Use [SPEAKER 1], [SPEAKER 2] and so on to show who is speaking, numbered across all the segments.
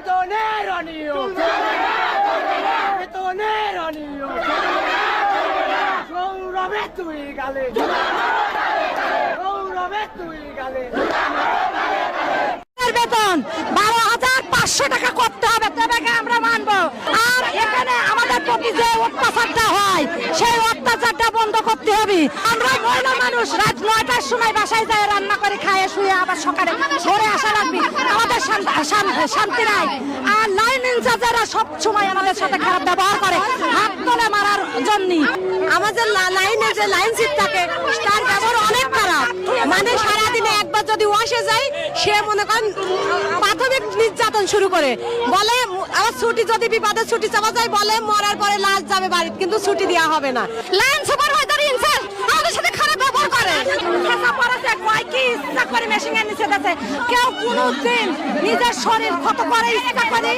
[SPEAKER 1] বেতনের অনিয়ম বেতনের অনিয়ম গৌরবে তুই গালে গৌরবে তুই গালে
[SPEAKER 2] বেতন 12,500 টাকা করতে হবে, তবে আমরা মানবো। আর এখানে আমাদের প্রতি যে অত্যাচারটা হয় সেই অত্যাচারটা বন্ধ করতে হবে। আমরা মহিলা মানুষ রাত 9টার সময় বাসায় যায় রান্না করে খায় শুয়ে আবার সকালে ঘরে আসা লাগবে, আমাদের শান্তি নাই। আর লাইন ইনচার্জরা সব সময় আমাদের সাথে খারাপ ব্যবহার করে হাত তোলে মারার জন্য। আমাদের লাইনের যে লাইন সিট থাকে তার ব্যবহার অনেক খারাপ, মানে সারাদিনে একবার যদি ওয়াশে যায় সে মনে করেন প্রাথমিক নির্যাতন শুরু করে, বলে আবার ছুটি যদি বিপদে ছুটি চাওয়া যায় বলে মরার পরে লাশ যাবে বাড়িতে, কিন্তু ছুটি দেওয়া হবে না। লাইন সুপারভাইজার ইনচার্জ আমাদের সাথে খারাপ ব্যবহার করে, কয় কি ইচ্ছা করে মেশিন এর নিচে আছে, কেউ কোনোদিন নিজের শরীর ক্ষত করে ইচ্ছা করে।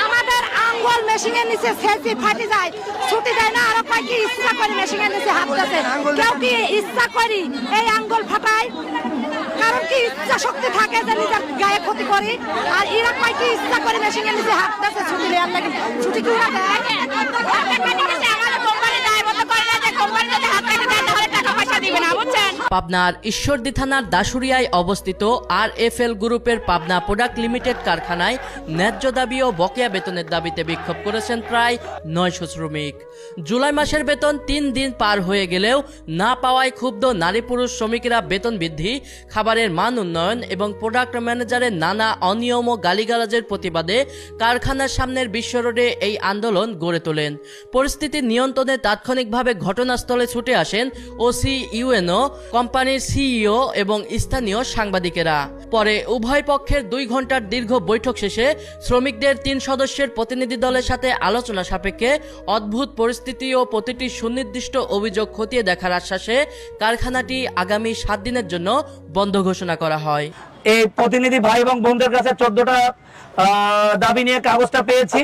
[SPEAKER 2] আমাদের আঙ্গুল মেশিন এর নিচে সেলফি ফাটে যায়, ছুটি দেয় না, আর কয় কি ইচ্ছা করে মেশিন এর নিচে হাত দিতে, কেউ কি ইচ্ছা করি এই আঙ্গুল ফাটায়, কারণ কি ইচ্ছা শক্তি থাকে যে নিজের গায়ে ক্ষতি করে। আর এরা কয় কি ইচ্ছা করে মেশিনের নিচে হাত দিতে ছুটি দেওয়ার লাগে, ছুটি কি দেয়
[SPEAKER 3] পাবনার ঈশ্বরদী থানার দাসুরিয়ায় অবস্থিত RFL গ্রুপের পাবনা প্রোডাক্ট লিমিটেড কারখানায় ন্যায্য দাবি ও বকেয়া বেতনের দাবিতে বিক্ষোভ করেছেন প্রায় 900 শ্রমিক। জুলাই মাসের বেতন 3 দিন পার হয়ে গেলেও না পাওয়ায় ক্ষুব্ধ নারী পুরুষ শ্রমিকেরা বেতন বৃদ্ধি, খাবারের মান উন্নয়ন এবং প্রোডাক্ট ম্যানেজারের নানা অনিয়ম ও গালিগালাজের প্রতিবাদে কারখানার সামনের বিশ্ব রোডে এই আন্দোলন গড়ে তোলেন। পরিস্থিতি নিয়ন্ত্রণে তাৎক্ষণিকভাবে ঘটনাস্থলে ছুটে আসেন ওসি ইউএনও, কোম্পানির সিইও এবং স্থানীয় সাংবাদিকেরা। পরে উভয় পক্ষের 2 ঘন্টার দীর্ঘ বৈঠক শেষে শ্রমিকদের 3 সদস্যের প্রতিনিধি দলের সাথে আলোচনা সাপেক্ষে অদ্ভুত পরিস্থিতি ও প্রতিটি সুনির্দিষ্ট অভিযোগ খতিয়ে দেখার আশ্বাসে কারখানাটি আগামী 7 দিনের জন্য বন্ধ ঘোষণা করা হয়।
[SPEAKER 4] এই প্রতিনিধি ভাই এবং বোনদের কাছে 14টা দাবি নিয়ে কাগজটা পেয়েছি।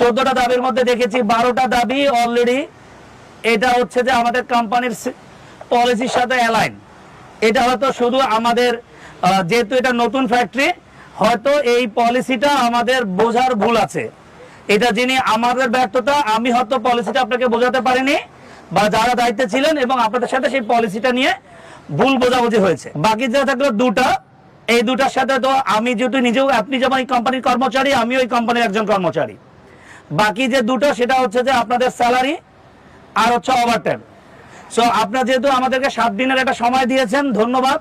[SPEAKER 4] 14টা দাবির মধ্যে দেখেছি 12টা দাবি অলরেডি এটা হচ্ছে যে আমাদের কোম্পানির পলিসির সাথে অ্যালাইন। এটা হয়তো শুধু আমাদের যেহেতু এটা নতুন ফ্যাক্টরি, হয়তো এই পলিসিটা আমাদের বোঝার ভুল আছে। এটা যিনি আমাদের ব্যর্থতা, আমি হয়তো পলিসিটা আপনাকে বোঝাতে পারিনি বা যারা দায়িত্বে ছিলেন এবং আপনাদের সাথে সেই পলিসিটা নিয়ে ভুল বোঝাবুঝি হয়েছে। বাকি যা থাকলো 2টা, এই 2টার সাথে তো আমি যেহেতু নিজেও, আপনি যেমন এই কোম্পানির কর্মচারী, আমিও এই কোম্পানির একজন কর্মচারী। বাকি যে 2টা সেটা হচ্ছে যে আপনাদের স্যালারি আর হচ্ছে ওভারটাইম। সো আপনারা যেহেতু আমাদেরকে 7 দিনের একটা সময় দিয়েছেন, ধন্যবাদ।